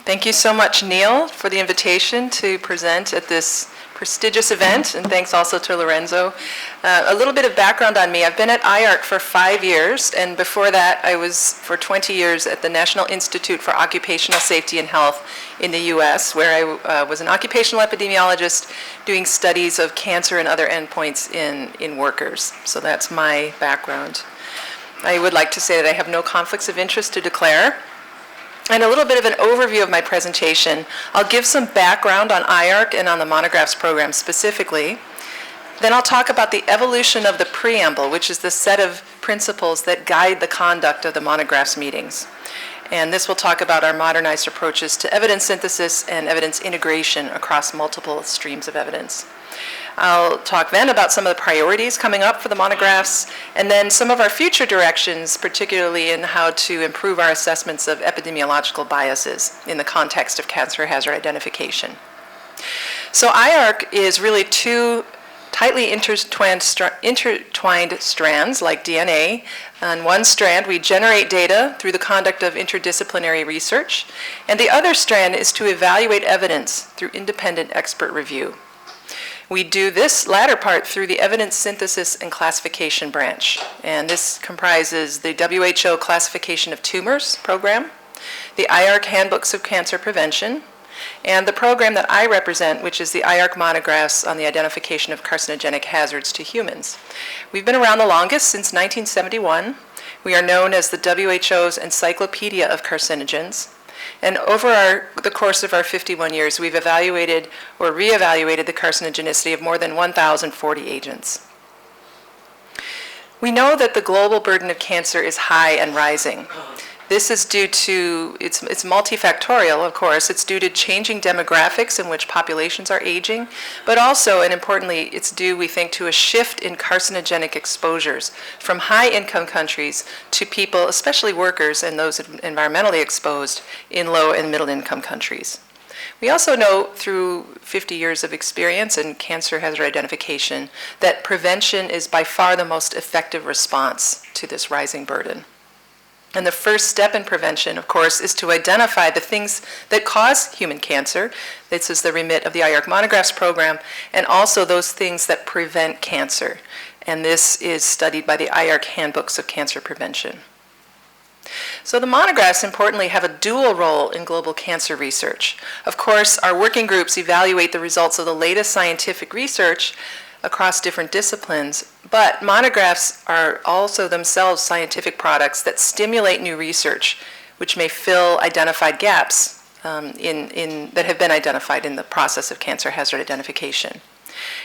Thank you so much, Neil, for the invitation to present at this prestigious event, and thanks also to Lorenzo. A little bit of background on me. I've been at IARC for 5 years, and before that I was for 20 years at the National Institute for Occupational Safety and Health in the US, where I was an occupational epidemiologist doing studies of cancer and other endpoints in workers. So that's my background. I would like to say that I have no conflicts of interest to declare. And a little bit of an overview of my presentation. I'll give some background on IARC and on the Monographs program specifically. Then I'll talk about the evolution of the Preamble, which is the set of principles that guide the conduct of the Monographs meetings. And this will talk about our modernized approaches to evidence synthesis and evidence integration across multiple streams of evidence. I'll talk then about some of the priorities coming up for the monographs, and then some of our future directions, particularly in how to improve our assessments of epidemiological biases in the context of cancer hazard identification. So IARC is really two tightly intertwined strands like DNA. On one strand, we generate data through the conduct of interdisciplinary research, and the other strand is to evaluate evidence through independent expert review. We do this latter part through the evidence synthesis and classification branch, and this comprises the WHO Classification of Tumors program, the IARC Handbooks of Cancer Prevention, and the program that I represent, which is the IARC Monographs on the Identification of Carcinogenic Hazards to Humans. We've been around the longest, since 1971. We are known as the WHO's Encyclopedia of Carcinogens. And over the course of our 51 years, we've evaluated or reevaluated the carcinogenicity of more than 1,040 agents. We know that the global burden of cancer is high and rising. This is due to, it's multifactorial, of course. It's due to changing demographics in which populations are aging, but also, and importantly, it's due, we think, to a shift in carcinogenic exposures from high-income countries to people, especially workers and those environmentally exposed, in low and middle-income countries. We also know through 50 years of experience in cancer hazard identification that prevention is by far the most effective response to this rising burden. And the first step in prevention, of course, is to identify the things that cause human cancer. This is the remit of the IARC Monographs program, and also those things that prevent cancer. And this is studied by the IARC Handbooks of Cancer Prevention. So the monographs, importantly, have a dual role in global cancer research. Of course, our working groups evaluate the results of the latest scientific research across different disciplines, but monographs are also themselves scientific products that stimulate new research, which may fill identified gaps that have been identified in the process of cancer hazard identification.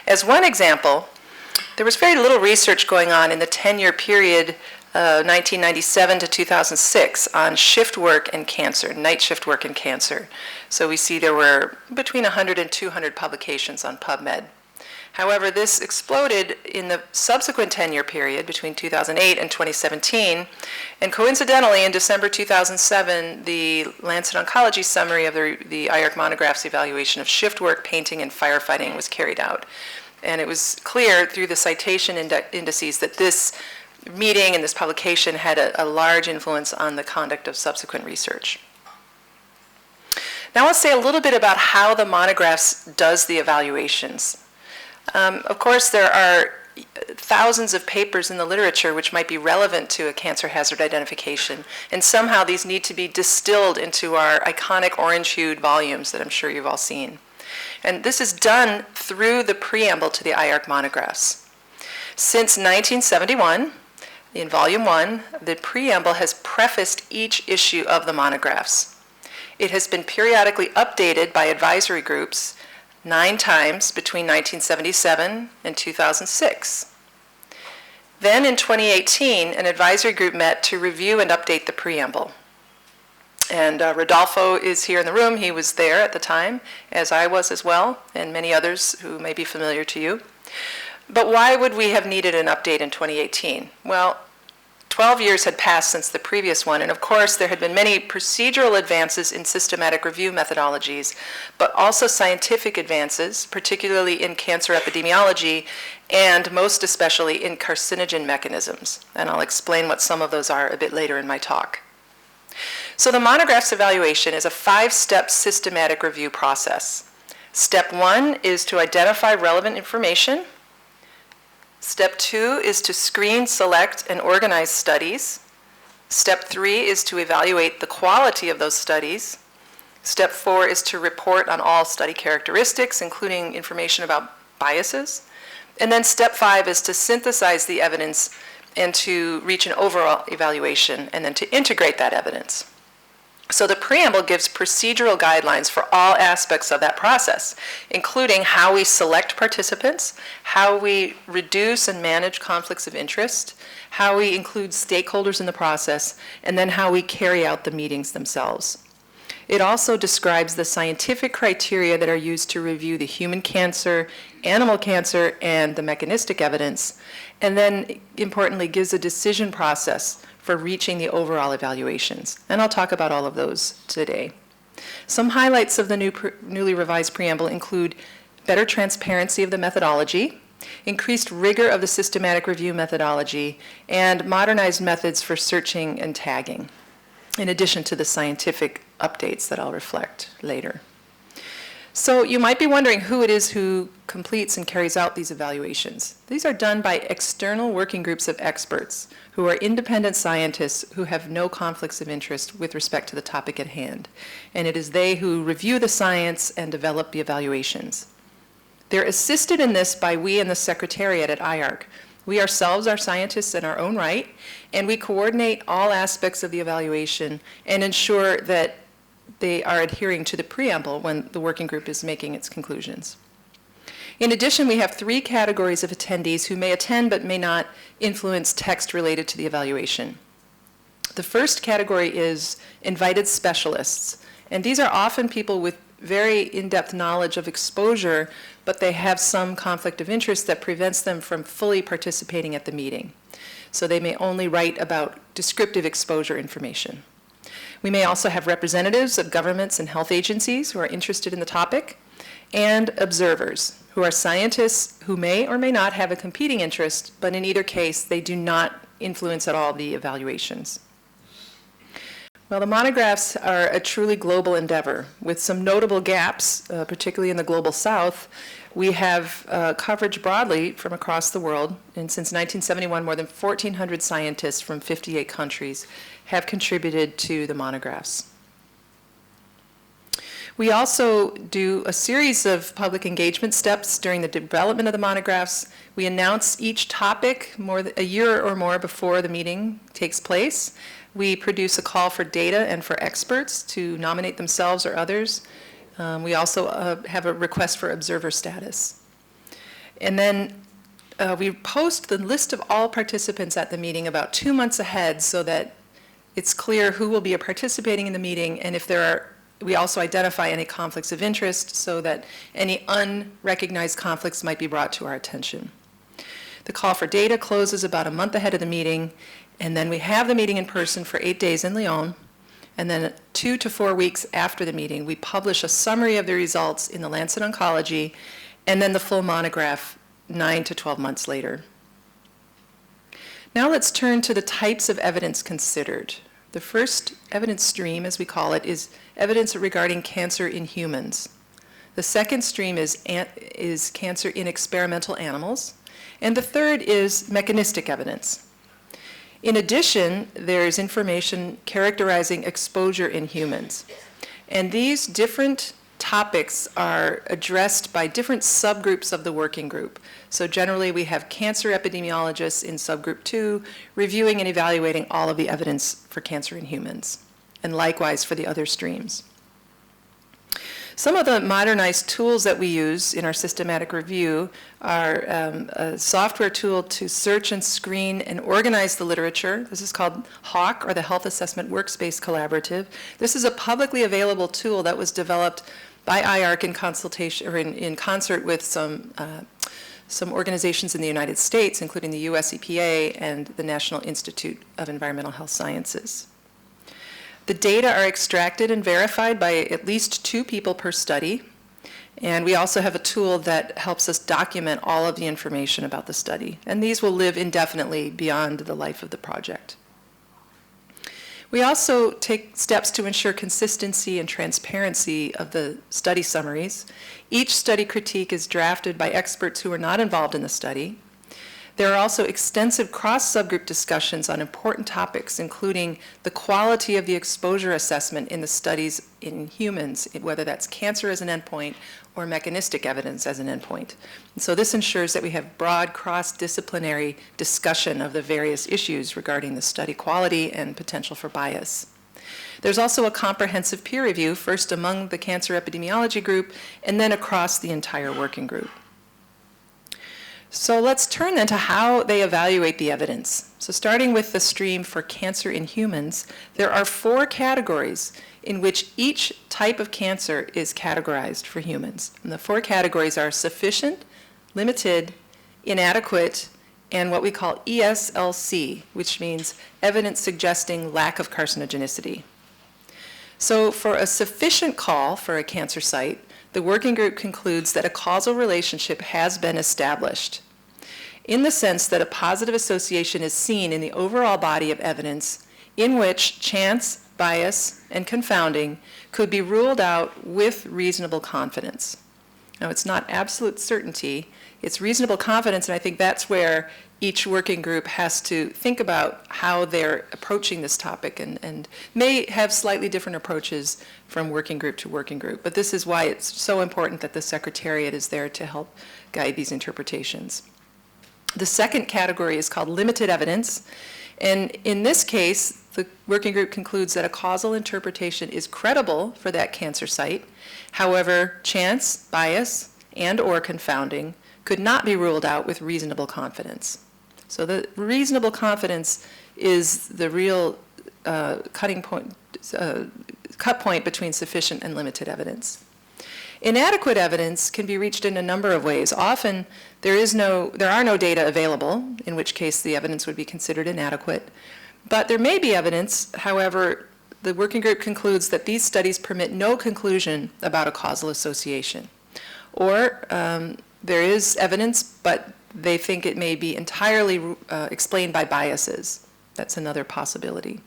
As one example, there was very little research going on in the 10-year period 1997 to 2006 on shift work and cancer, night shift work and cancer. So we see there were between 100 and 200 publications on PubMed. However, this exploded in the subsequent 10-year period between 2008 and 2017, and coincidentally, in December 2007, the Lancet Oncology summary of the IARC Monographs evaluation of shift work, painting, and firefighting was carried out. And it was clear through the citation indices that this meeting and this publication had a large influence on the conduct of subsequent research. Now let's say a little bit about how the monographs does the evaluations. Of course, there are thousands of papers in the literature which might be relevant to a cancer hazard identification, and somehow these need to be distilled into our iconic orange-hued volumes that I'm sure you've all seen. And this is done through the preamble to the IARC monographs. Since 1971, in Volume 1, the preamble has prefaced each issue of the monographs. It has been periodically updated by advisory groups 9 times between 1977 and 2006. Then in 2018, an advisory group met to review and update the preamble. And Rodolfo is here in the room. He was there at the time, as I was as well, and many others who may be familiar to you. But why would we have needed an update in 2018? Well, 12 years had passed since the previous one, and of course there had been many procedural advances in systematic review methodologies, but also scientific advances, particularly in cancer epidemiology, and most especially in carcinogen mechanisms. And I'll explain what some of those are a bit later in my talk. So the monograph's evaluation is a 5-step systematic review process. Step 1 is to identify relevant information. Step 2 is to screen, select, and organize studies. Step 3 is to evaluate the quality of those studies. Step 4 is to report on all study characteristics, including information about biases. And then step 5 is to synthesize the evidence and to reach an overall evaluation, and then to integrate that evidence. So the preamble gives procedural guidelines for all aspects of that process, including how we select participants, how we reduce and manage conflicts of interest, how we include stakeholders in the process, and then how we carry out the meetings themselves. It also describes the scientific criteria that are used to review the human cancer, animal cancer, and the mechanistic evidence, and then, importantly, gives a decision process for reaching the overall evaluations. And I'll talk about all of those today. Some highlights of the newly revised preamble include better transparency of the methodology, increased rigor of the systematic review methodology, and modernized methods for searching and tagging, in addition to the scientific updates that I'll reflect later. So you might be wondering who it is who completes and carries out these evaluations. These are done by external working groups of experts who are independent scientists who have no conflicts of interest with respect to the topic at hand. And it is they who review the science and develop the evaluations. They're assisted in this by we in the Secretariat at IARC. We ourselves are scientists in our own right, and we coordinate all aspects of the evaluation and ensure that they are adhering to the preamble when the working group is making its conclusions. In addition, we have 3 categories of attendees who may attend but may not influence text related to the evaluation. The first category is invited specialists, and these are often people with very in-depth knowledge of exposure, but they have some conflict of interest that prevents them from fully participating at the meeting. So they may only write about descriptive exposure information. We may also have representatives of governments and health agencies who are interested in the topic, and observers, who are scientists who may or may not have a competing interest, but in either case, they do not influence at all the evaluations. Well, the monographs are a truly global endeavor, with some notable gaps, particularly in the global south. We have coverage broadly from across the world, and since 1971, more than 1,400 scientists from 58 countries have contributed to the monographs. We also do a series of public engagement steps during the development of the monographs. We announce each topic a year or more before the meeting takes place. We produce a call for data and for experts to nominate themselves or others. We also have a request for observer status. And then we post the list of all participants at the meeting about 2 months ahead so that it's clear who will be participating in the meeting, and if there are, we also identify any conflicts of interest so that any unrecognized conflicts might be brought to our attention. The call for data closes about a month ahead of the meeting, and then we have the meeting in person for 8 days in Lyon, and then 2 to 4 weeks after the meeting, we publish a summary of the results in the Lancet Oncology, and then the full monograph 9 to 12 months later. Now let's turn to the types of evidence considered. The first evidence stream, as we call it, is evidence regarding cancer in humans. The second stream is cancer in experimental animals. And the third is mechanistic evidence. In addition, there's information characterizing exposure in humans. And these different topics are addressed by different subgroups of the working group. So generally we have cancer epidemiologists in subgroup 2 reviewing and evaluating all of the evidence for cancer in humans, and likewise for the other streams. Some of the modernized tools that we use in our systematic review are a software tool to search and screen and organize the literature. This is called HAWK, or the Health Assessment Workspace Collaborative. This is a publicly available tool that was developed by IARC in consultation, or in concert with some organizations in the United States, including the US EPA and the National Institute of Environmental Health Sciences. The data are extracted and verified by at least 2 people per study, and we also have a tool that helps us document all of the information about the study, and these will live indefinitely beyond the life of the project. We also take steps to ensure consistency and transparency of the study summaries. Each study critique is drafted by experts who are not involved in the study. There are also extensive cross-subgroup discussions on important topics, including the quality of the exposure assessment in the studies in humans, whether that's cancer as an endpoint or mechanistic evidence as an endpoint. And so this ensures that we have broad cross-disciplinary discussion of the various issues regarding the study quality and potential for bias. There's also a comprehensive peer review, first among the cancer epidemiology group and then across the entire working group. So let's turn then to how they evaluate the evidence. So starting with the stream for cancer in humans, there are 4 categories in which each type of cancer is categorized for humans. And the 4 categories are sufficient, limited, inadequate, and what we call ESLC, which means evidence suggesting lack of carcinogenicity. So for a sufficient call for a cancer site, the working group concludes that a causal relationship has been established in the sense that a positive association is seen in the overall body of evidence in which chance, bias, and confounding could be ruled out with reasonable confidence. Now, it's not absolute certainty, it's reasonable confidence, and I think that's where each working group has to think about how they're approaching this topic and may have slightly different approaches from working group to working group. But this is why it's so important that the Secretariat is there to help guide these interpretations. The second category is called limited evidence. And in this case, the working group concludes that a causal interpretation is credible for that cancer site. However, chance, bias, and or confounding could not be ruled out with reasonable confidence. So the reasonable confidence is the real cut point between sufficient and limited evidence. Inadequate evidence can be reached in a number of ways. Often there are no data available, in which case the evidence would be considered inadequate. But there may be evidence, however, the working group concludes that these studies permit no conclusion about a causal association. Or there is evidence, but they think it may be entirely explained by biases. That's another possibility.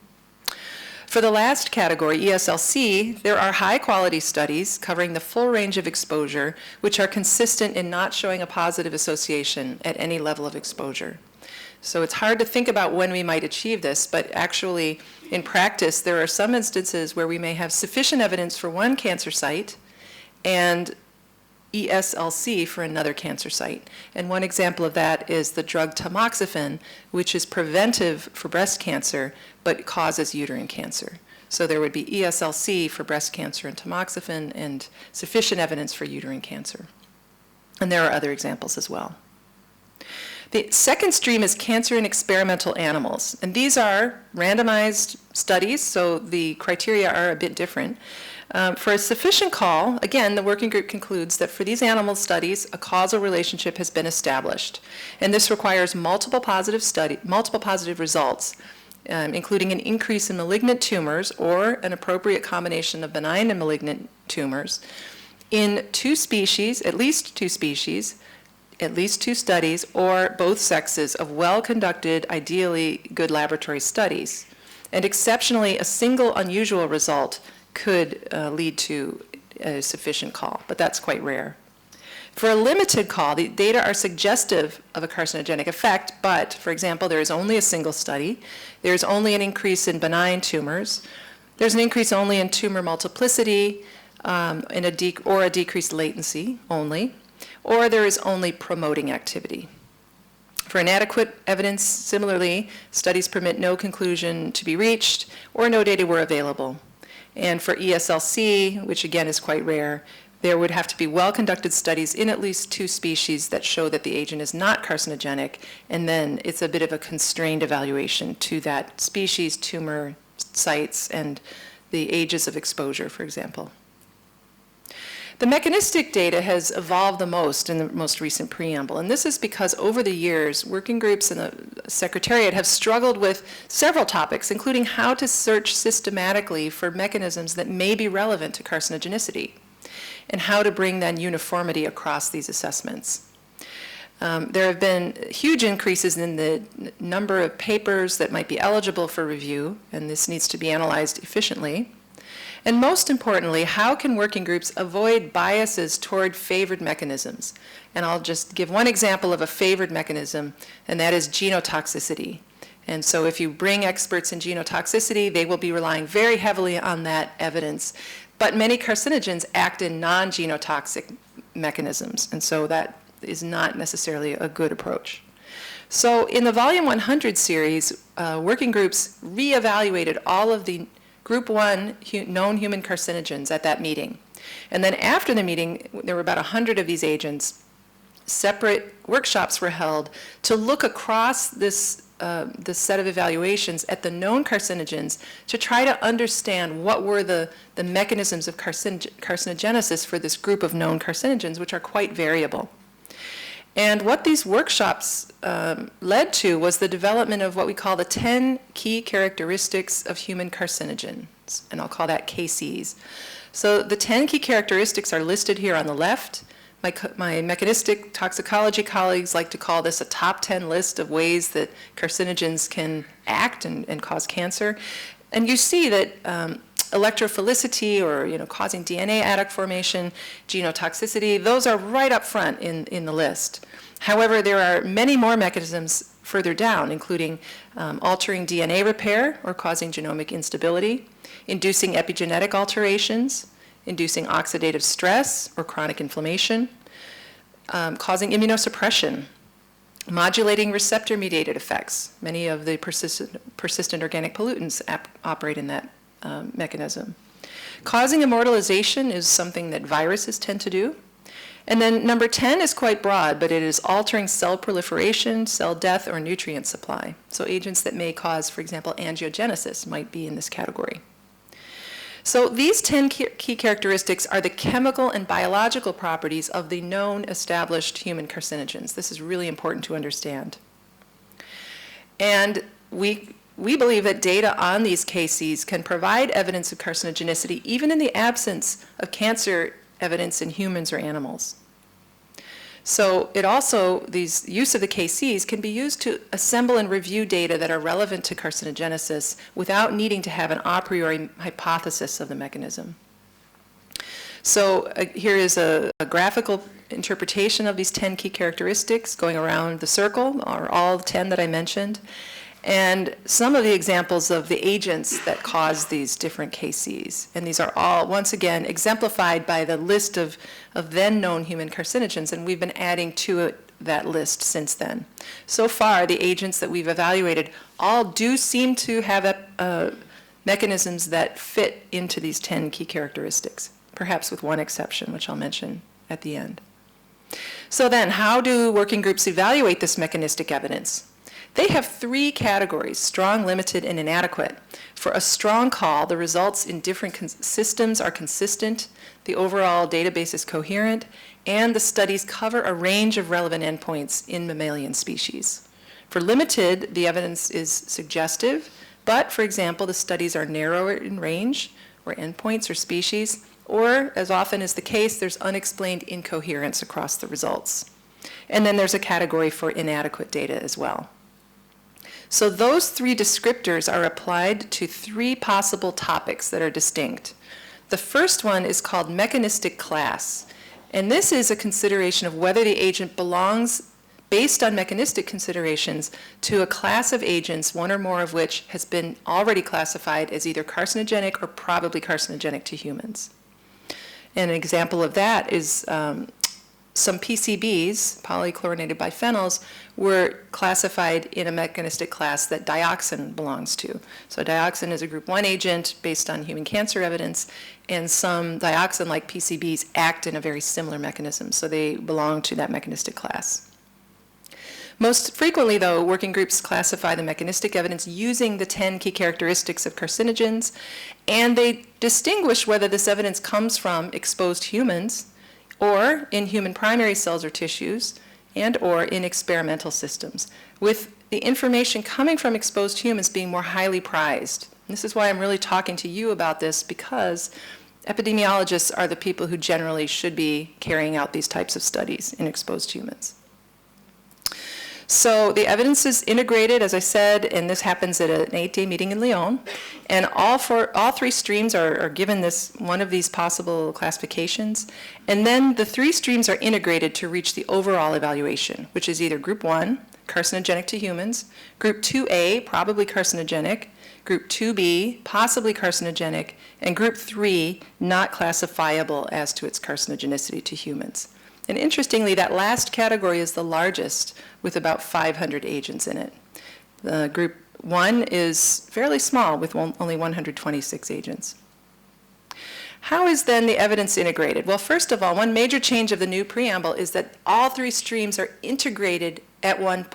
For the last category, ESLC, there are high-quality studies covering the full range of exposure, which are consistent in not showing a positive association at any level of exposure. So it's hard to think about when we might achieve this, but actually, in practice, there are some instances where we may have sufficient evidence for one cancer site and ESLC for another cancer site. And one example of that is the drug tamoxifen, which is preventive for breast cancer, but causes uterine cancer. So there would be ESLC for breast cancer and tamoxifen and sufficient evidence for uterine cancer. And there are other examples as well. The second stream is cancer in experimental animals. And these are randomized studies, so the criteria are a bit different. For a sufficient call, again, the working group concludes that for these animal studies, a causal relationship has been established. And this requires multiple positive results, including an increase in malignant tumors or an appropriate combination of benign and malignant tumors in 2 species, at least 2 species, at least 2 studies, or both sexes of well-conducted, ideally good laboratory studies. And exceptionally, a single unusual result could lead to a sufficient call, but that's quite rare. For a limited call, the data are suggestive of a carcinogenic effect, but, for example, there is only a single study, there's only an increase in benign tumors, there's an increase only in tumor multiplicity, or a decreased latency only, or there is only promoting activity. For inadequate evidence, similarly, studies permit no conclusion to be reached, or no data were available. And for ESLC, which again is quite rare, there would have to be well-conducted studies in at least 2 species that show that the agent is not carcinogenic, and then it's a bit of a constrained evaluation to that species, tumor sites, and the ages of exposure, for example. The mechanistic data has evolved the most in the most recent preamble, and this is because over the years, working groups and the Secretariat have struggled with several topics, including how to search systematically for mechanisms that may be relevant to carcinogenicity, and how to bring then uniformity across these assessments. There have been huge increases in the number of papers that might be eligible for review, and this needs to be analyzed efficiently. And most importantly, how can working groups avoid biases toward favored mechanisms? And I'll just give one example of a favored mechanism, and that is genotoxicity. And so if you bring experts in genotoxicity, they will be relying very heavily on that evidence. But many carcinogens act in non-genotoxic mechanisms, and so that is not necessarily a good approach. So in the Volume 100 series, working groups reevaluated all of the Group 1 known human carcinogens at that meeting. And then after the meeting, there were about 100 of these agents. Separate workshops were held to look across this set of evaluations at the known carcinogens to try to understand what were the mechanisms of carcinogenesis for this group of known carcinogens, which are quite variable. And what these workshops led to was the development of what we call the 10 key characteristics of human carcinogens, and I'll call that KCs. So the 10 key characteristics are listed here on the left. My mechanistic toxicology colleagues like to call this a top 10 list of ways that carcinogens can act and cause cancer. And you see that electrophilicity, or causing DNA adduct formation, genotoxicity, those are right up front in the list. However, there are many more mechanisms further down, including altering DNA repair or causing genomic instability, inducing epigenetic alterations, inducing oxidative stress or chronic inflammation, causing immunosuppression, modulating receptor-mediated effects. Many of the persistent organic pollutants operate in that mechanism. Causing immortalization is something that viruses tend to do. And then number 10 is quite broad, but it is altering cell proliferation, cell death, or nutrient supply. So agents that may cause, for example, angiogenesis might be in this category. So these 10 key characteristics are the chemical and biological properties of the known established human carcinogens. This is really important to understand. And we believe that data on these KCs can provide evidence of carcinogenicity even in the absence of cancer evidence in humans or animals. So these use of the KCs can be used to assemble and review data that are relevant to carcinogenesis without needing to have an a priori hypothesis of the mechanism. So here is a graphical interpretation of these 10 key characteristics going around the circle, or all 10 that I mentioned, and some of the examples of the agents that cause these different KCs. And these are all, once again, exemplified by the list of then known human carcinogens, and we've been adding to that list since then. So far, the agents that we've evaluated all do seem to have mechanisms that fit into these 10 key characteristics, perhaps with one exception, which I'll mention at the end. So then, how do working groups evaluate this mechanistic evidence? They have 3 categories: strong, limited, and inadequate. For a strong call, the results in different systems are consistent, the overall database is coherent, and the studies cover a range of relevant endpoints in mammalian species. For limited, the evidence is suggestive, but, for example, the studies are narrower in range, or endpoints or species, or, as often is the case, there's unexplained incoherence across the results. And then there's a category for inadequate data as well. So those 3 descriptors are applied to 3 possible topics that are distinct. The first one is called mechanistic class, and this is a consideration of whether the agent belongs, based on mechanistic considerations, to a class of agents, one or more of which has been already classified as either carcinogenic or probably carcinogenic to humans. And an example of that is some PCBs, polychlorinated biphenyls, were classified in a mechanistic class that dioxin belongs to. So dioxin is a group 1 agent based on human cancer evidence, and some dioxin-like PCBs act in a very similar mechanism, so they belong to that mechanistic class. Most frequently, though, working groups classify the mechanistic evidence using the 10 key characteristics of carcinogens, and they distinguish whether this evidence comes from exposed humans, or in human primary cells or tissues, and or in experimental systems, with the information coming from exposed humans being more highly prized. And this is why I'm really talking to you about this, because epidemiologists are the people who generally should be carrying out these types of studies in exposed humans. So the evidence is integrated, as I said, and this happens at an 8-day meeting in Lyon. And all three streams are given one of these possible classifications. And then the three streams are integrated to reach the overall evaluation, which is either group 1, carcinogenic to humans, group 2A, probably carcinogenic, group 2B, possibly carcinogenic, and group 3, not classifiable as to its carcinogenicity to humans. And interestingly, that last category is the largest, with about 500 agents in it. Group 1 is fairly small, with only 126 agents. How is then the evidence integrated? Well, first of all, one major change of the new preamble is that all three streams are integrated at one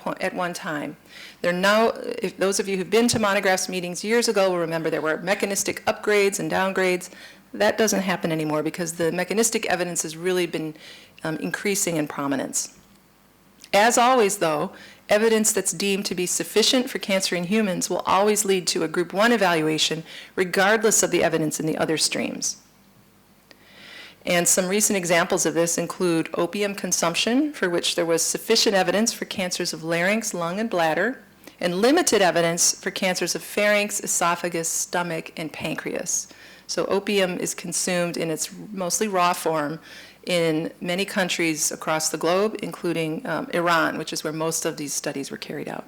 time. They're now, if those of you who've been to monographs meetings years ago will remember there were mechanistic upgrades and downgrades. That doesn't happen anymore because the mechanistic evidence has really been increasing in prominence. As always, though, evidence that's deemed to be sufficient for cancer in humans will always lead to a group 1 evaluation, regardless of the evidence in the other streams. And some recent examples of this include opium consumption, for which there was sufficient evidence for cancers of larynx, lung, and bladder, and limited evidence for cancers of pharynx, esophagus, stomach, and pancreas. So opium is consumed in its mostly raw form in many countries across the globe, including Iran, which is where most of these studies were carried out.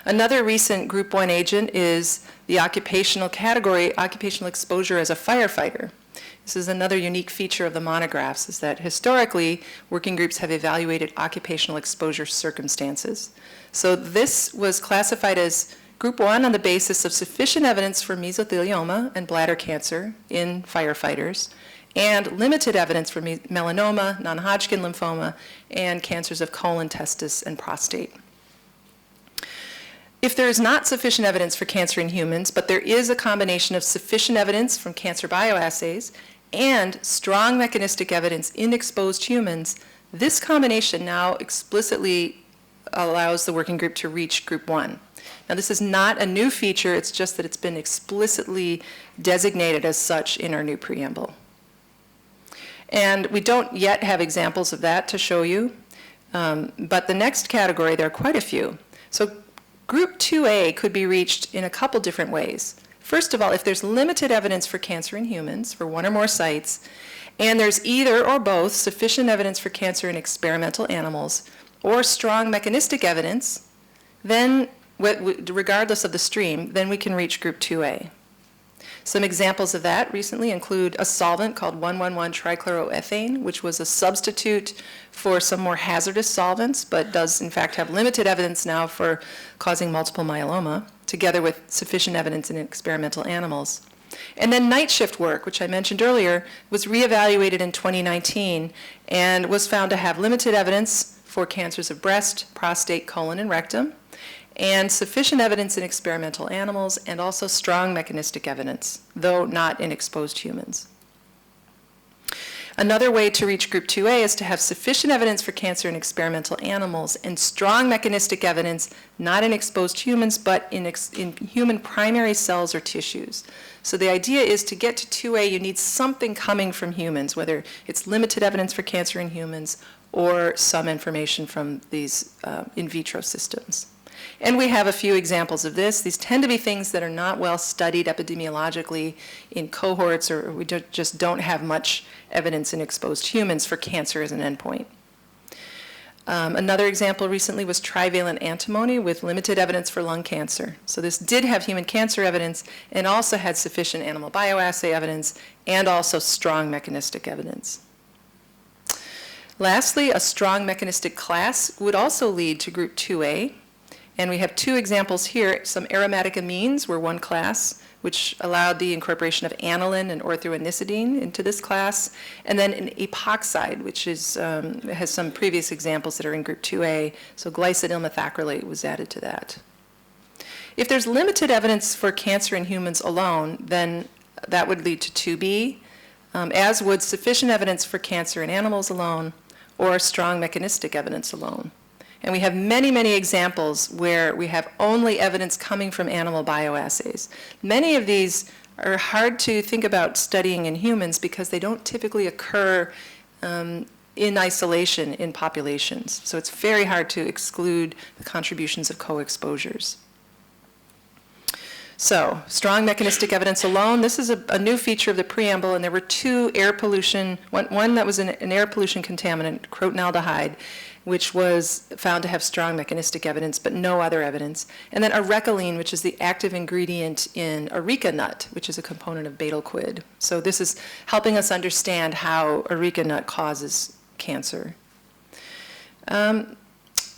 Another recent group 1 agent is the occupational category, occupational exposure as a firefighter. This is another unique feature of the monographs, is that historically, working groups have evaluated occupational exposure circumstances. So this was classified as group 1 on the basis of sufficient evidence for mesothelioma and bladder cancer in firefighters, and limited evidence for melanoma, non-Hodgkin lymphoma, and cancers of colon, testis, and prostate. If there is not sufficient evidence for cancer in humans, but there is a combination of sufficient evidence from cancer bioassays and strong mechanistic evidence in exposed humans, this combination now explicitly allows the working group to reach group 1. Now, this is not a new feature, it's just that it's been explicitly designated as such in our new preamble. And we don't yet have examples of that to show you, but the next category, there are quite a few. So group 2A could be reached in a couple different ways. First of all, if there's limited evidence for cancer in humans, for one or more sites, and there's either or both sufficient evidence for cancer in experimental animals or strong mechanistic evidence, then regardless of the stream, then we can reach group 2A. Some examples of that recently include a solvent called 1,1,1-trichloroethane, which was a substitute for some more hazardous solvents, but does in fact have limited evidence now for causing multiple myeloma, together with sufficient evidence in experimental animals. And then night shift work, which I mentioned earlier, was reevaluated in 2019 and was found to have limited evidence for cancers of breast, prostate, colon, and rectum, and sufficient evidence in experimental animals, and also strong mechanistic evidence, though not in exposed humans. Another way to reach group 2A is to have sufficient evidence for cancer in experimental animals and strong mechanistic evidence, not in exposed humans, but in human primary cells or tissues. So the idea is to get to 2A, you need something coming from humans, whether it's limited evidence for cancer in humans or some information from these in vitro systems. And we have a few examples of this. These tend to be things that are not well studied epidemiologically in cohorts, or we just don't have much evidence in exposed humans for cancer as an endpoint. Another example recently was trivalent antimony with limited evidence for lung cancer. So this did have human cancer evidence and also had sufficient animal bioassay evidence and also strong mechanistic evidence. Lastly, a strong mechanistic class would also lead to group 2A. And we have two examples here. Some aromatic amines were one class, which allowed the incorporation of aniline and orthoinositidine into this class. And then an epoxide, which has some previous examples that are in group 2A. So glycidyl methacrylate was added to that. If there's limited evidence for cancer in humans alone, then that would lead to 2B, as would sufficient evidence for cancer in animals alone or strong mechanistic evidence alone. And we have many, many examples where we have only evidence coming from animal bioassays. Many of these are hard to think about studying in humans because they don't typically occur in isolation in populations. So it's very hard to exclude the contributions of co-exposures. So, strong mechanistic evidence alone. This is a new feature of the preamble, and there were two air pollution, one that was an air pollution contaminant, crotonaldehyde, which was found to have strong mechanistic evidence, but no other evidence. And then arecoline, which is the active ingredient in areca nut, which is a component of betel quid. So this is helping us understand how areca nut causes cancer.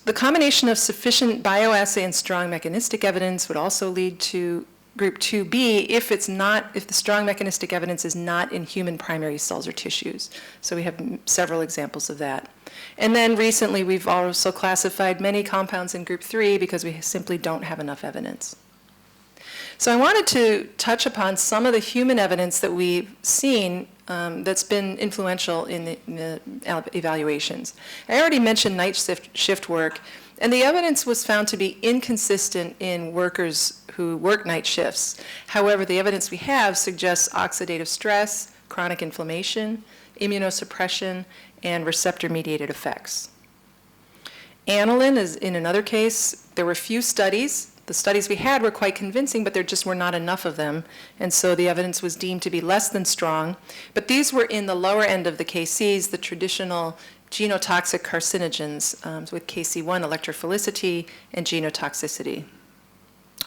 The combination of sufficient bioassay and strong mechanistic evidence would also lead to group 2B if the strong mechanistic evidence is not in human primary cells or tissues. So we have several examples of that. And then recently we've also classified many compounds in group 3 because we simply don't have enough evidence. So I wanted to touch upon some of the human evidence that we've seen that's been influential in the evaluations. I already mentioned night shift work, and the evidence was found to be inconsistent in workers who work night shifts. However, the evidence we have suggests oxidative stress, chronic inflammation, immunosuppression, and receptor-mediated effects. Aniline is in another case. There were few studies. The studies we had were quite convincing, but there just were not enough of them, and so the evidence was deemed to be less than strong. But these were in the lower end of the KCs, the traditional genotoxic carcinogens with KC1, electrophilicity, and genotoxicity.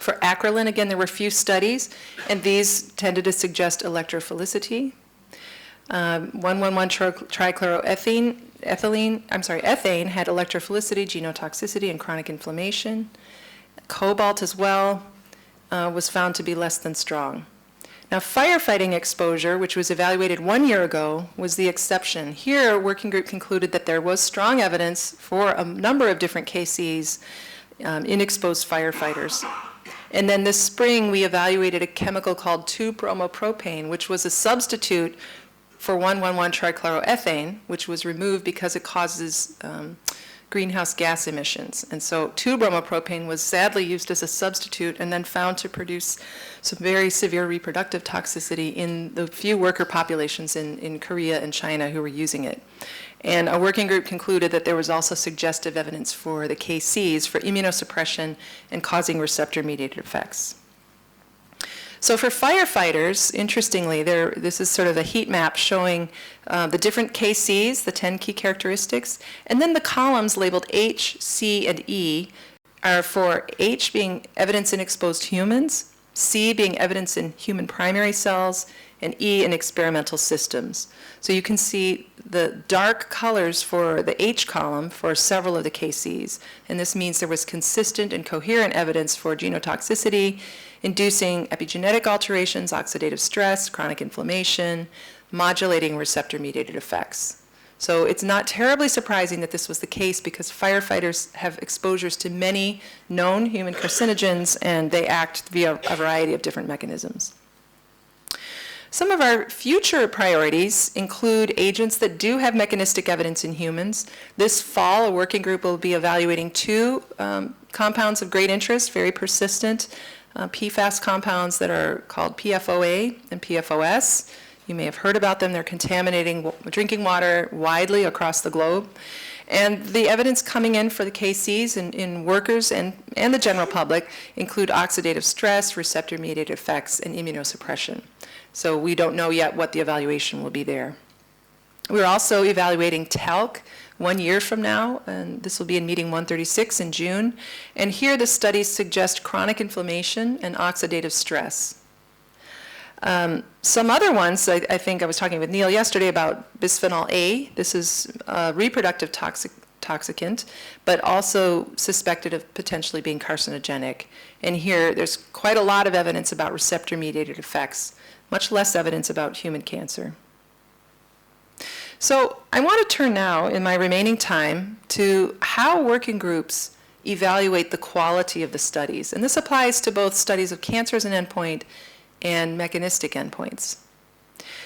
For acrolein, again, there were few studies, and these tended to suggest electrophilicity. 1,1,1-trichloroethane, ethane had electrophilicity, genotoxicity, and chronic inflammation. Cobalt as well was found to be less than strong. Now, firefighting exposure, which was evaluated 1 year ago, was the exception. Here, a working group concluded that there was strong evidence for a number of different KCs in exposed firefighters. And then this spring, we evaluated a chemical called 2-bromopropane, which was a substitute for 1,1,1-trichloroethane, which was removed because it causes greenhouse gas emissions. And so 2-bromopropane was sadly used as a substitute and then found to produce some very severe reproductive toxicity in the few worker populations in Korea and China who were using it. And a working group concluded that there was also suggestive evidence for the KCs for immunosuppression and causing receptor-mediated effects. So for firefighters, interestingly, this is sort of a heat map showing the different KCs, the 10 key characteristics, and then the columns labeled H, C, and E are for H being evidence in exposed humans, C being evidence in human primary cells, and E in experimental systems. So you can see the dark colors for the H column for several of the KCs, and this means there was consistent and coherent evidence for genotoxicity, inducing epigenetic alterations, oxidative stress, chronic inflammation, modulating receptor-mediated effects. So it's not terribly surprising that this was the case because firefighters have exposures to many known human carcinogens and they act via a variety of different mechanisms. Some of our future priorities include agents that do have mechanistic evidence in humans. This fall, a working group will be evaluating two compounds of great interest, very persistent PFAS compounds that are called PFOA and PFOS. You may have heard about them. They're contaminating drinking water widely across the globe. And the evidence coming in for the KCs in workers and the general public include oxidative stress, receptor-mediated effects, and immunosuppression. So we don't know yet what the evaluation will be there. We're also evaluating talc 1 year from now, and this will be in meeting 136 in June. And here the studies suggest chronic inflammation and oxidative stress. Some other ones, I think I was talking with Neil yesterday about bisphenol A. This is a reproductive toxicant, but also suspected of potentially being carcinogenic. And here there's quite a lot of evidence about receptor-mediated effects, much less evidence about human cancer. So I want to turn now, in my remaining time, to how working groups evaluate the quality of the studies. And this applies to both studies of cancer as an endpoint and mechanistic endpoints.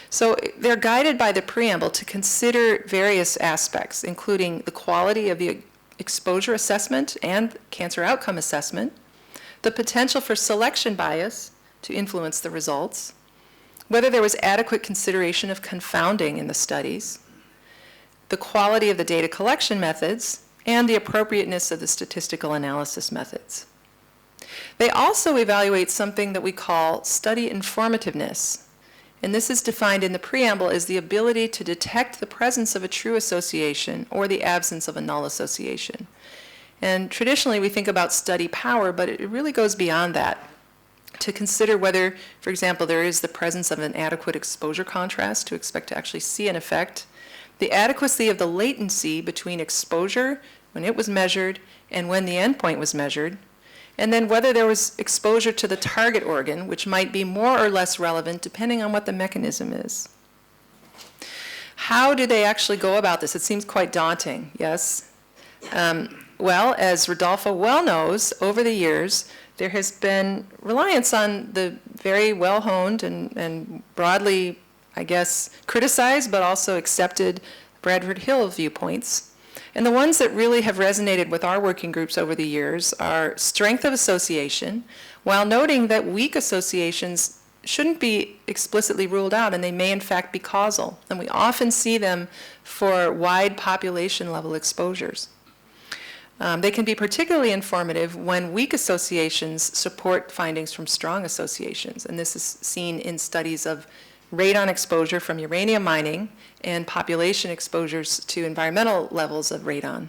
So they're guided by the preamble to consider various aspects, including the quality of the exposure assessment and cancer outcome assessment, the potential for selection bias to influence the results, whether there was adequate consideration of confounding in the studies, the quality of the data collection methods, and the appropriateness of the statistical analysis methods. They also evaluate something that we call study informativeness. And this is defined in the preamble as the ability to detect the presence of a true association or the absence of a null association. And traditionally we think about study power, but it really goes beyond that to consider whether, for example, there is the presence of an adequate exposure contrast to expect to actually see an effect, the adequacy of the latency between exposure when it was measured and when the endpoint was measured, and then whether there was exposure to the target organ, which might be more or less relevant depending on what the mechanism is. How do they actually go about this? It seems quite daunting, yes? Well, as Rodolfo well knows, over the years, there has been reliance on the very well-honed and broadly, I guess, criticized but also accepted Bradford Hill viewpoints. And the ones that really have resonated with our working groups over the years are strength of association, while noting that weak associations shouldn't be explicitly ruled out, and they may in fact be causal. And we often see them for wide population level exposures. They can be particularly informative when weak associations support findings from strong associations. And this is seen in studies of radon exposure from uranium mining and population exposures to environmental levels of radon.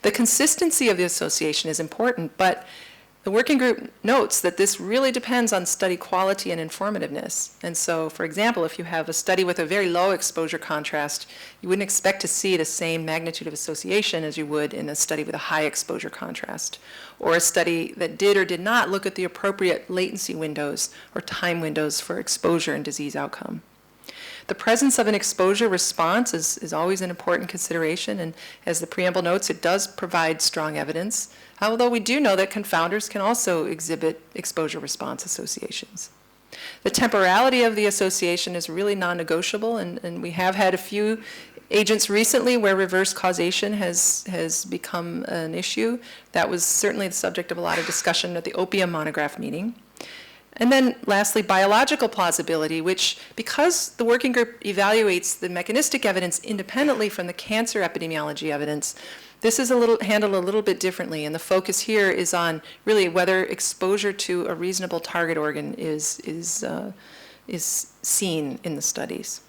The consistency of the association is important, but the working group notes that this really depends on study quality and informativeness. And so, for example, if you have a study with a very low exposure contrast, you wouldn't expect to see the same magnitude of association as you would in a study with a high exposure contrast, or a study that did or did not look at the appropriate latency windows or time windows for exposure and disease outcome. The presence of an exposure response is always an important consideration, and as the preamble notes, it does provide strong evidence, although we do know that confounders can also exhibit exposure response associations. The temporality of the association is really non-negotiable, and we have had a few agents recently where reverse causation has become an issue. That was certainly the subject of a lot of discussion at the opium monograph meeting. And then lastly, biological plausibility, which, because the working group evaluates the mechanistic evidence independently from the cancer epidemiology evidence, this is handled a little bit differently, and the focus here is on really whether exposure to a reasonable target organ is seen in the studies.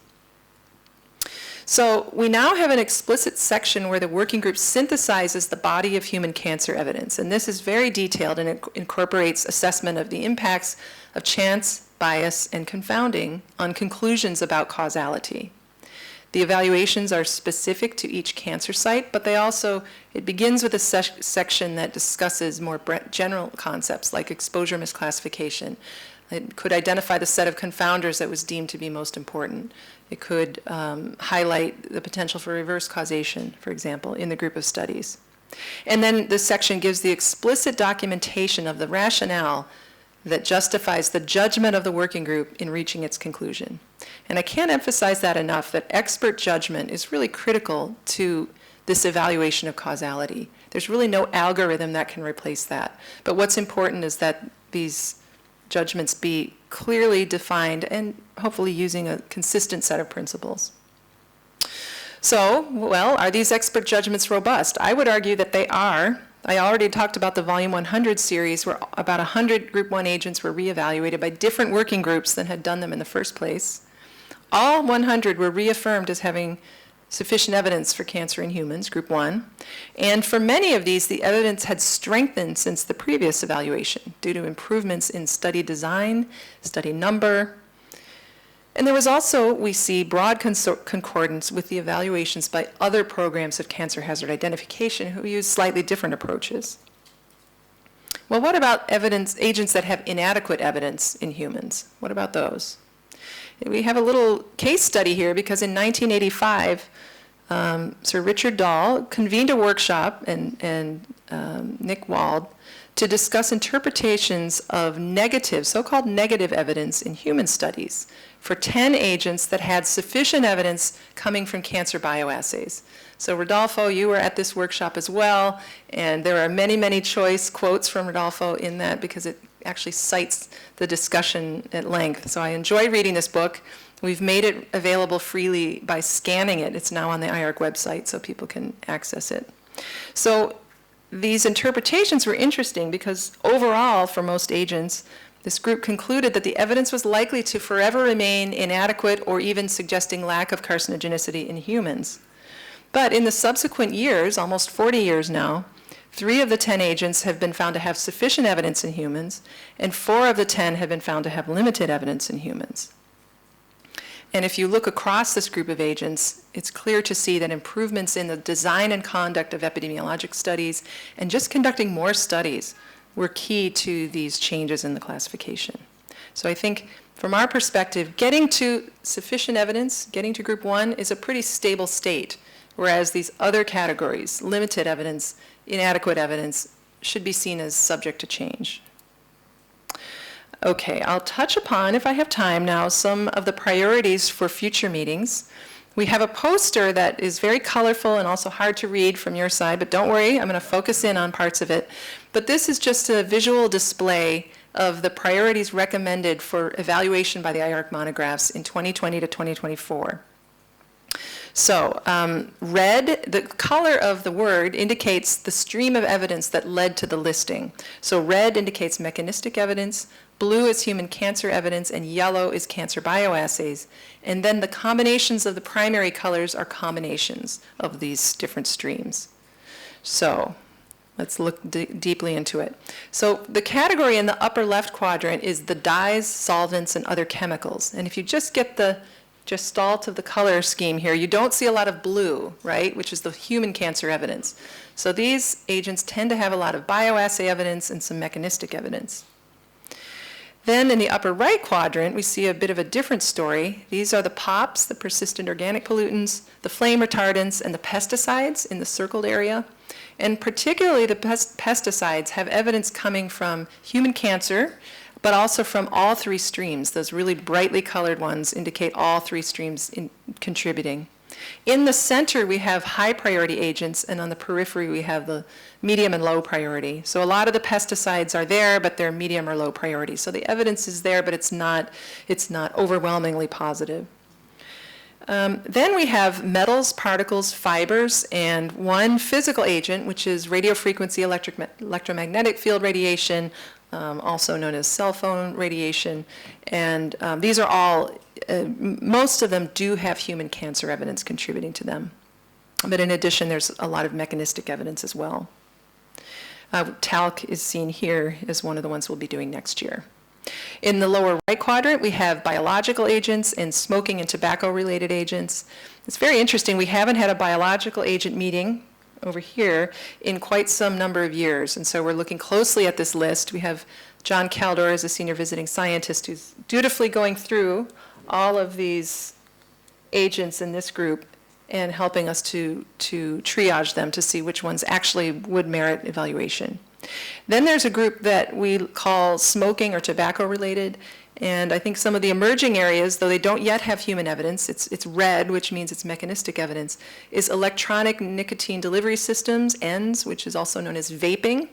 So we now have an explicit section where the working group synthesizes the body of human cancer evidence, and this is very detailed, and it incorporates assessment of the impacts of chance, bias, and confounding on conclusions about causality. The evaluations are specific to each cancer site, but it begins with a section that discusses more general concepts like exposure misclassification. It could identify the set of confounders that was deemed to be most important. It could highlight the potential for reverse causation, for example, in the group of studies. And then this section gives the explicit documentation of the rationale that justifies the judgment of the working group in reaching its conclusion. And I can't emphasize that enough, that expert judgment is really critical to this evaluation of causality. There's really no algorithm that can replace that. But what's important is that these judgments be clearly defined and hopefully using a consistent set of principles. So, well, are these expert judgments robust? I would argue that they are. I already talked about the Volume 100 series where about 100 Group 1 agents were reevaluated by different working groups than had done them in the first place. All 100 were reaffirmed as having sufficient evidence for cancer in humans, Group 1. And for many of these, the evidence had strengthened since the previous evaluation due to improvements in study design, study number. And there was also, we see, broad concordance with the evaluations by other programs of cancer hazard identification who use slightly different approaches. Well, what about agents that have inadequate evidence in humans? What about those? We have a little case study here because in 1985, Sir Richard Dahl convened a workshop, and Nick Wald, to discuss interpretations of so-called negative evidence in human studies for 10 agents that had sufficient evidence coming from cancer bioassays. So Rodolfo, you were at this workshop as well, and there are many, many choice quotes from Rodolfo in that because it actually cites the discussion at length. So I enjoyed reading this book. We've made it available freely by scanning it. It's now on the IARC website so people can access it. So these interpretations were interesting because overall, for most agents, this group concluded that the evidence was likely to forever remain inadequate or even suggesting lack of carcinogenicity in humans. But in the subsequent years, almost 40 years now, 3 of the 10 agents have been found to have sufficient evidence in humans, and 4 of the 10 have been found to have limited evidence in humans. And if you look across this group of agents, it's clear to see that improvements in the design and conduct of epidemiologic studies and just conducting more studies were key to these changes in the classification. So I think from our perspective, getting to sufficient evidence, getting to group 1 is a pretty stable state, whereas these other categories, limited evidence, inadequate evidence, should be seen as subject to change. Okay, I'll touch upon, if I have time now, some of the priorities for future meetings. We have a poster that is very colorful and also hard to read from your side, but don't worry, I'm going to focus in on parts of it. But this is just a visual display of the priorities recommended for evaluation by the IARC monographs in 2020 to 2024. So red, the color of the word indicates the stream of evidence that led to the listing. So red indicates mechanistic evidence, blue is human cancer evidence, and yellow is cancer bioassays. And then the combinations of the primary colors are combinations of these different streams. So let's look deeply into it. So the category in the upper left quadrant is the dyes, solvents, and other chemicals. And if you just get the gestalt of the color scheme here, you don't see a lot of blue, right, which is the human cancer evidence. So these agents tend to have a lot of bioassay evidence and some mechanistic evidence. Then in the upper right quadrant, we see a bit of a different story. These are the POPs, the persistent organic pollutants, the flame retardants, and the pesticides in the circled area. And particularly the pesticides have evidence coming from human cancer, but also from all 3 streams. Those really brightly colored ones indicate all 3 streams contributing. In the center, we have high priority agents, and on the periphery, we have the medium and low priority. So a lot of the pesticides are there, but they're medium or low priority. So the evidence is there, but it's not overwhelmingly positive. Then we have metals, particles, fibers, and one physical agent, which is radiofrequency electromagnetic field radiation, also known as cell phone radiation. And these are all, most of them do have human cancer evidence contributing to them. But in addition, there's a lot of mechanistic evidence as well. Talc is seen here as one of the ones we'll be doing next year. In the lower right quadrant, we have biological agents and smoking and tobacco-related agents. It's very interesting. We haven't had a biological agent meeting over here in quite some number of years, and so we're looking closely at this list. We have John Caldor as a senior visiting scientist who's dutifully going through all of these agents in this group and helping us to triage them to see which ones actually would merit evaluation. Then there's a group that we call smoking or tobacco related, and I think some of the emerging areas, though they don't yet have human evidence, it's red, which means it's mechanistic evidence, is electronic nicotine delivery systems, ENDS, which is also known as vaping,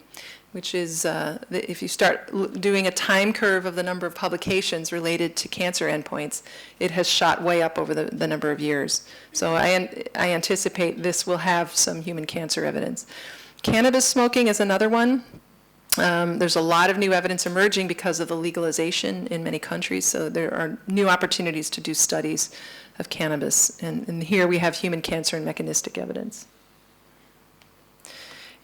which is, if you start doing a time curve of the number of publications related to cancer endpoints, it has shot way up over the number of years. So I anticipate this will have some human cancer evidence. Cannabis smoking is another one. There's a lot of new evidence emerging because of the legalization in many countries, so there are new opportunities to do studies of cannabis. And here we have human cancer and mechanistic evidence.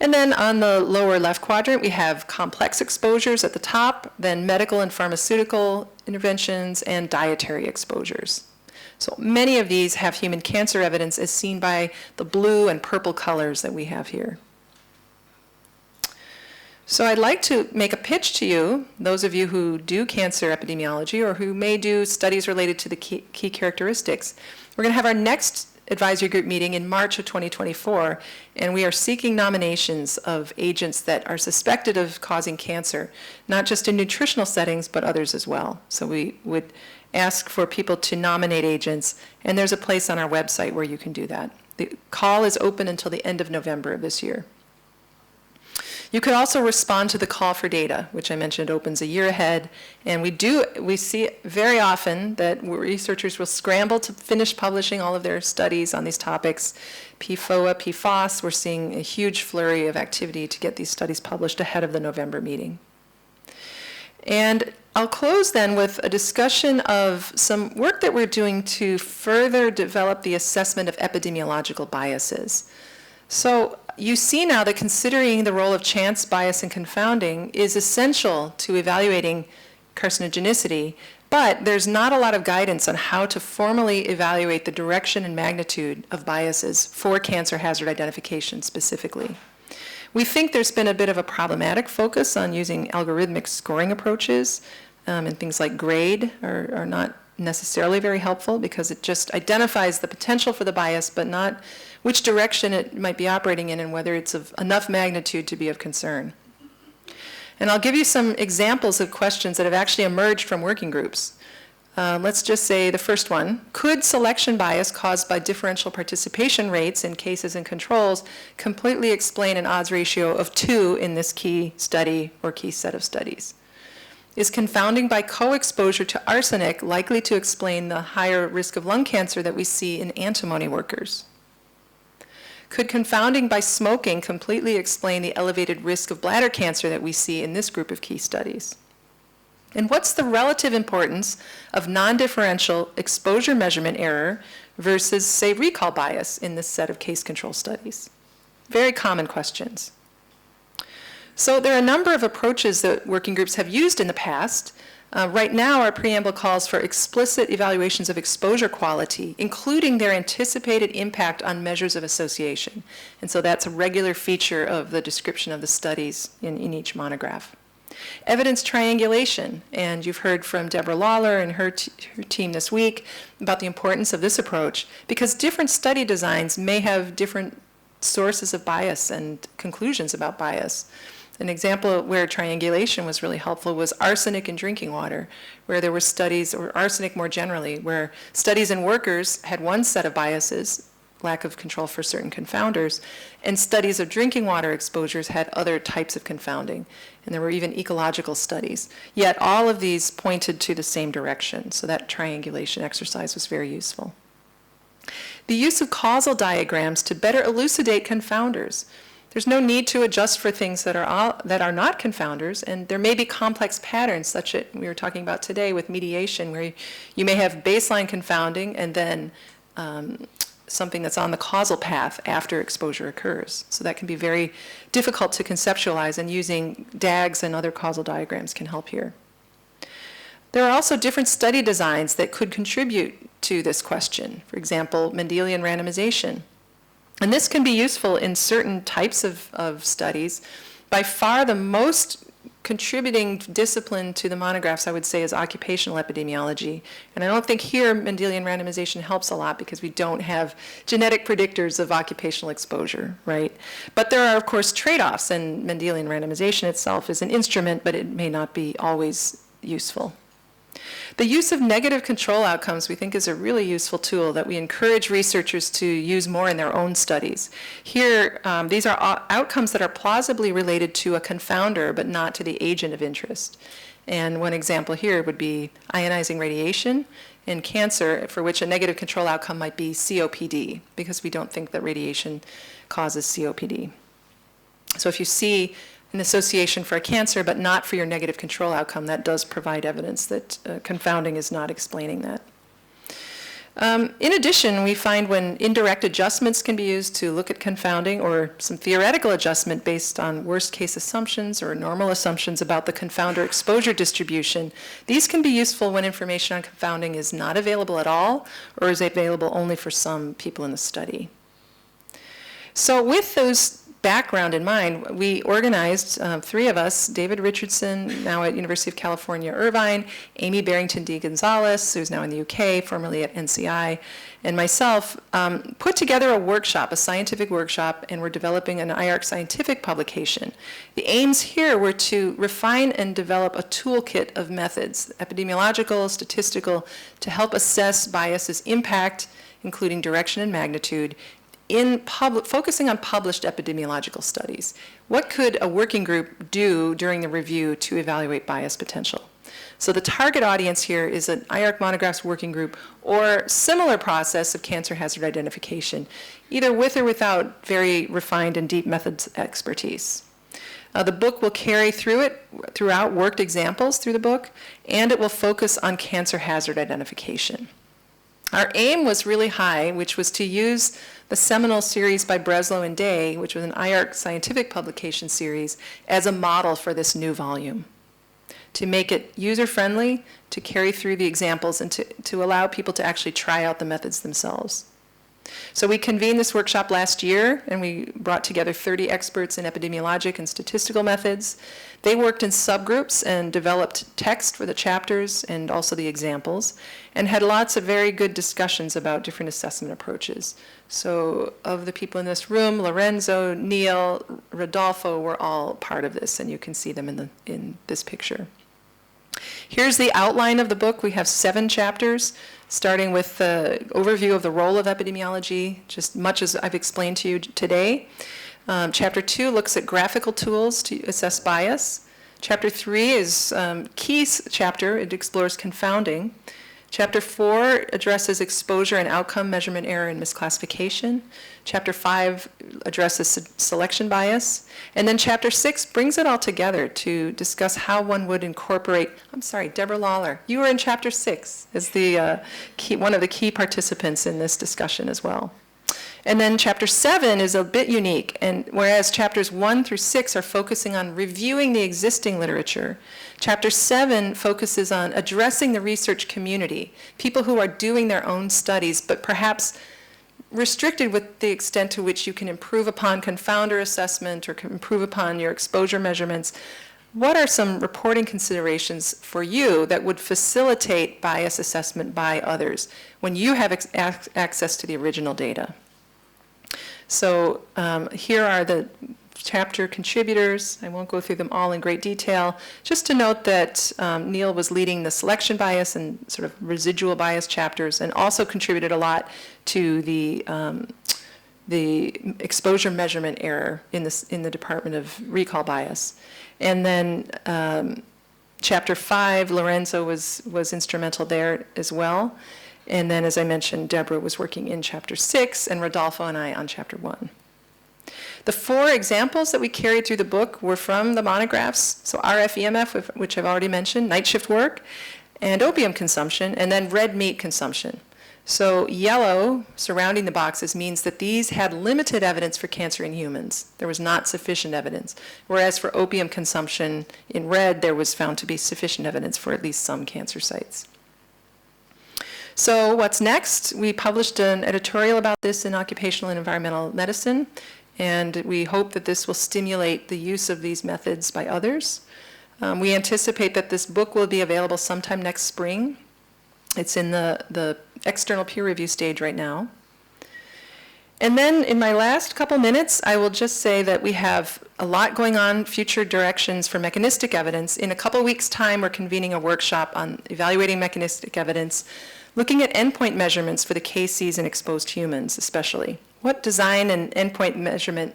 And then on the lower left quadrant, we have complex exposures at the top, then medical and pharmaceutical interventions, and dietary exposures. So many of these have human cancer evidence as seen by the blue and purple colors that we have here. So I'd like to make a pitch to you, those of you who do cancer epidemiology or who may do studies related to the key characteristics. We're going to have our next advisory group meeting in March of 2024, and we are seeking nominations of agents that are suspected of causing cancer, not just in nutritional settings, but others as well. So we would ask for people to nominate agents, and there's a place on our website where you can do that. The call is open until the end of November of this year. You could also respond to the call for data, which I mentioned opens a year ahead. And we see very often that researchers will scramble to finish publishing all of their studies on these topics. PFOA, PFOS, we're seeing a huge flurry of activity to get these studies published ahead of the November meeting. And I'll close then with a discussion of some work that we're doing to further develop the assessment of epidemiological biases. So you see now that considering the role of chance, bias, and confounding is essential to evaluating carcinogenicity, but there's not a lot of guidance on how to formally evaluate the direction and magnitude of biases for cancer hazard identification specifically. We think there's been a bit of a problematic focus on using algorithmic scoring approaches, and things like grade are not necessarily very helpful because it just identifies the potential for the bias, but not which direction it might be operating in and whether it's of enough magnitude to be of concern. And I'll give you some examples of questions that have actually emerged from working groups. Let's just say the first one, could selection bias caused by differential participation rates in cases and controls completely explain an odds ratio of 2 in this key study or key set of studies? Is confounding by co-exposure to arsenic likely to explain the higher risk of lung cancer that we see in antimony workers? Could confounding by smoking completely explain the elevated risk of bladder cancer that we see in this group of key studies? And what's the relative importance of non-differential exposure measurement error versus, say, recall bias in this set of case control studies? Very common questions. So there are a number of approaches that working groups have used in the past. Right now, our preamble calls for explicit evaluations of exposure quality, including their anticipated impact on measures of association. And so that's a regular feature of the description of the studies in each monograph. Evidence triangulation, and you've heard from Deborah Lawler and her team this week about the importance of this approach, because different study designs may have different sources of bias and conclusions about bias. An example where triangulation was really helpful was arsenic in drinking water, where there were studies, or arsenic more generally, where studies in workers had one set of biases, lack of control for certain confounders, and studies of drinking water exposures had other types of confounding. And there were even ecological studies. Yet all of these pointed to the same direction, so that triangulation exercise was very useful. The use of causal diagrams to better elucidate confounders. There's no need to adjust for things that are not confounders, and there may be complex patterns, such as we were talking about today with mediation, where you may have baseline confounding and then something that's on the causal path after exposure occurs. So that can be very difficult to conceptualize, and using DAGs and other causal diagrams can help here. There are also different study designs that could contribute to this question. For example, Mendelian randomization. And this can be useful in certain types of studies. By far the most contributing discipline to the monographs, I would say, is occupational epidemiology. And I don't think here Mendelian randomization helps a lot because we don't have genetic predictors of occupational exposure, right? But there are, of course, trade-offs, and Mendelian randomization itself is an instrument, but it may not be always useful. The use of negative control outcomes we think is a really useful tool that we encourage researchers to use more in their own studies. Here, these are outcomes that are plausibly related to a confounder but not to the agent of interest. And one example here would be ionizing radiation in cancer, for which a negative control outcome might be COPD, because we don't think that radiation causes COPD. So if you see an association for a cancer, but not for your negative control outcome, that does provide evidence that confounding is not explaining that. In addition, we find when indirect adjustments can be used to look at confounding, or some theoretical adjustment based on worst case assumptions or normal assumptions about the confounder exposure distribution, these can be useful when information on confounding is not available at all or is available only for some people in the study. So with those background in mind, we organized, 3 of us, David Richardson, now at University of California, Irvine, Amy Barrington D. Gonzalez, who's now in the UK, formerly at NCI, and myself, put together a workshop, a scientific workshop, and we're developing an IARC scientific publication. The aims here were to refine and develop a toolkit of methods, epidemiological, statistical, to help assess bias's impact, including direction and magnitude, focusing on published epidemiological studies. What could a working group do during the review to evaluate bias potential? So the target audience here is an IARC monographs working group or similar process of cancer hazard identification, either with or without very refined and deep methods expertise. The book will carry throughout worked examples through the book, and it will focus on cancer hazard identification. Our aim was really high, which was to use the seminal series by Breslow and Day, which was an IARC scientific publication series, as a model for this new volume, to make it user-friendly, to carry through the examples, and to allow people to actually try out the methods themselves. So we convened this workshop last year, and we brought together 30 experts in epidemiologic and statistical methods. They worked in subgroups and developed text for the chapters and also the examples, and had lots of very good discussions about different assessment approaches. So of the people in this room, Lorenzo, Neil, Rodolfo were all part of this, and you can see them in this picture. Here's the outline of the book. We have 7 chapters, starting with the overview of the role of epidemiology, just much as I've explained to you today. Chapter 2 looks at graphical tools to assess bias. Chapter 3 is key chapter. It explores confounding. Chapter 4 addresses exposure and outcome measurement error and misclassification. Chapter 5 addresses selection bias. And then Chapter 6 brings it all together to discuss how one would incorporate, I'm sorry, Deborah Lawler, you were in Chapter 6 as one of the key participants in this discussion as well. And then Chapter 7 is a bit unique, and whereas Chapters 1 through 6 are focusing on reviewing the existing literature, Chapter 7 focuses on addressing the research community, people who are doing their own studies, but perhaps restricted with the extent to which you can improve upon confounder assessment or improve upon your exposure measurements. What are some reporting considerations for you that would facilitate bias assessment by others when you have access to the original data? So here are the chapter contributors. I won't go through them all in great detail. Just to note that Neil was leading the selection bias and sort of residual bias chapters, and also contributed a lot to the exposure measurement error in the Department of Recall Bias. And then chapter 5, Lorenzo was instrumental there as well. And then, as I mentioned, Deborah was working in Chapter 6, and Rodolfo and I on Chapter 1. The 4 examples that we carried through the book were from the monographs, so RF-EMF, which I've already mentioned, night shift work, and opium consumption, and then red meat consumption. So yellow, surrounding the boxes, means that these had limited evidence for cancer in humans. There was not sufficient evidence. Whereas for opium consumption, in red, there was found to be sufficient evidence for at least some cancer sites. So what's next? We published an editorial about this in Occupational and Environmental Medicine, and we hope that this will stimulate the use of these methods by others. We anticipate that this book will be available sometime next spring. It's in the external peer review stage right now. And then in my last couple minutes, I will just say that we have a lot going on, future directions for mechanistic evidence. In a couple weeks' time, we're convening a workshop on evaluating mechanistic evidence, looking at endpoint measurements for the KCs in exposed humans especially. What design and endpoint measurement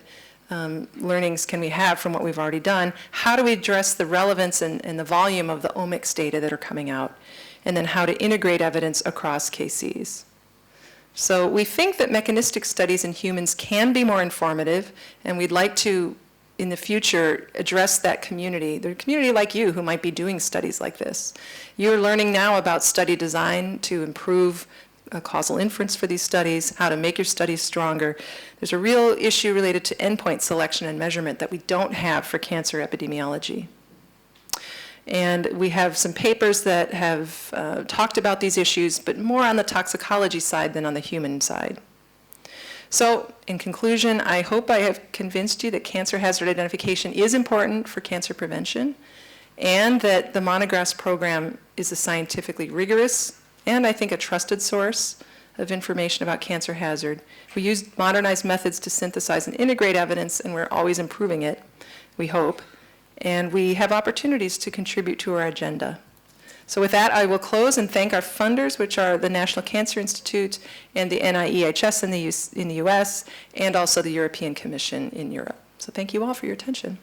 learnings can we have from what we've already done? How do we address the relevance and the volume of the omics data that are coming out? And then how to integrate evidence across KCs. So we think that mechanistic studies in humans can be more informative, and we'd like to, in the future, address that community, the community like you who might be doing studies like this. You're learning now about study design to improve causal inference for these studies, how to make your studies stronger. There's a real issue related to endpoint selection and measurement that we don't have for cancer epidemiology. And we have some papers that have talked about these issues, but more on the toxicology side than on the human side. So, in conclusion, I hope I have convinced you that cancer hazard identification is important for cancer prevention, and that the Monographs program is a scientifically rigorous and, I think, a trusted source of information about cancer hazard. We use modernized methods to synthesize and integrate evidence, and we're always improving it, we hope. And we have opportunities to contribute to our agenda. So with that, I will close and thank our funders, which are the National Cancer Institute and the NIEHS in the US, and also the European Commission in Europe. So thank you all for your attention.